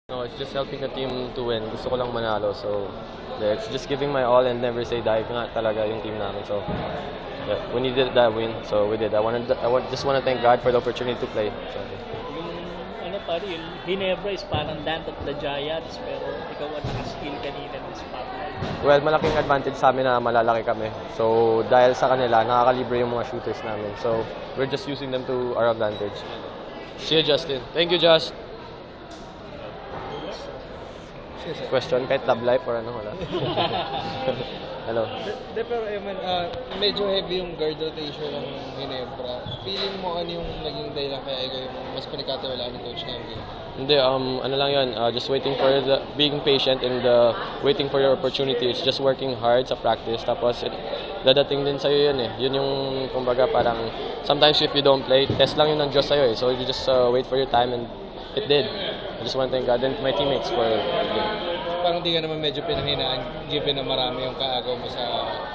No, it's just helping the team to win. Gusto ko lang manalo. So, yeah, it's just giving my all and never say die nga talaga yung team namin. So, yeah, we needed that win. So, we did. Just want to thank God for the opportunity to play. So, Yung pare, yung Ginebra is parang Dant of the Giants, pero ikaw ang naka-skill kanina ng spotlight. well, malaking advantage sa amin na malalaki kami. So, dahil sa kanila, nakakalibre yung mga shooters namin. So, we're just using them to our advantage. See you, Justin. Thank you, Josh. Question kahit love life or ano, wala. Hello. Pero Eman, medyo heavy yung guard rotation ng Ginebra. Feeling mo ano yung naging dahilan kaya ikaw yung mas pinagkatiwalaan ni Coach Henry? Hindi, ano lang yun, just waiting for being patient and waiting for your opportunity. It's just working hard sa practice. Tapos, dadating din sa'yo yun eh. Yun yung, kumbaga, parang, sometimes if you don't play, test lang yun ng Diyos sa'yo eh. So, you just wait for your time and it did. I just want to thank God and my teammates for it. Parang di ka naman medyo pinahinaan given na marami yung kaagaw mo sa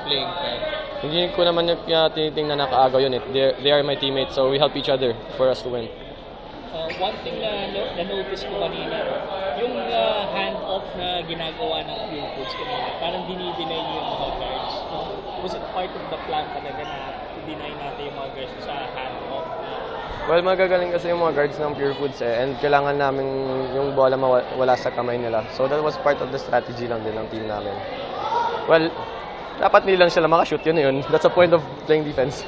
playing time. Hindi ko naman tinitingnan na kaagaw yun eh. They are my teammates, so we help each other for us to win. One thing na na-notice ko kanina, yung hand-off na ginagawa ng Pure Foods kanina, parang dinideny niyo yung mga guards. No? Was it part of the plan talaga na i-deny natin yung mga guards sa hand-off? Well, magagaling kasi yung mga guards ng Pure Foods eh, and kailangan namin yung bola wala sa kamay nila. So that was part of the strategy lang din ng team namin. Well, dapat nilang sila makashoot, yun. That's the point of playing defense.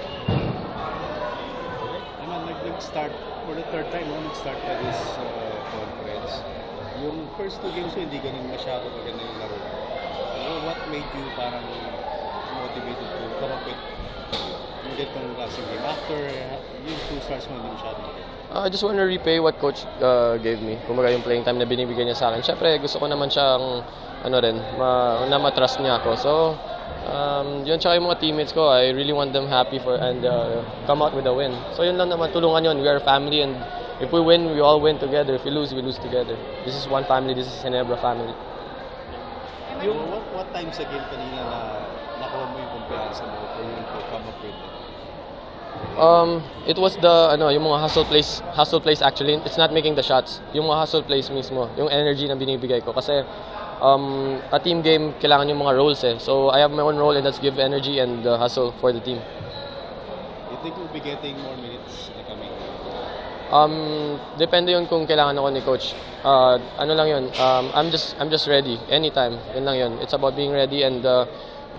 Naman, nag-start for the third time, nag-start na this conference. Yung first two games hindi ganun masyado maganda yung laro. What made you parang motivated to come up with yung ganitong klaseng game? After yung two starts mo hindi masyado maganda. I just want to repay what coach gave me. Kumbaga yung playing time na binibigyan niya sa akin. Siyempre, gusto ko naman siyang na matrust niya ako. So, yun, tsaka yung mga teammates ko, I really want them happy and come out with a win. So yun lang naman, tulungan yun. We are a family and if we win, we all win together. If we lose together. This is one family, this is Ginebra family. Yung what time sa game kanina na nakuha mo yung kumpiyansa mo for you to come up with it? It was yung mga hustle plays actually. It's not making the shots. Yung mga hustle plays mismo, yung energy na binibigay ko. Kasi a team game, kailangan yung mga roles eh. So I have my own role and that's give energy and hustle for the team. You think you'll be getting more minutes in the coming game? Depende yun kung kailangan ako ni coach. Ano lang yun, I'm just ready anytime. Yun lang yun. It's about being ready and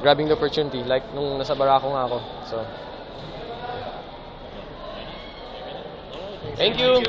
grabbing the opportunity like nung nasa Barako nga ako. So Thank you.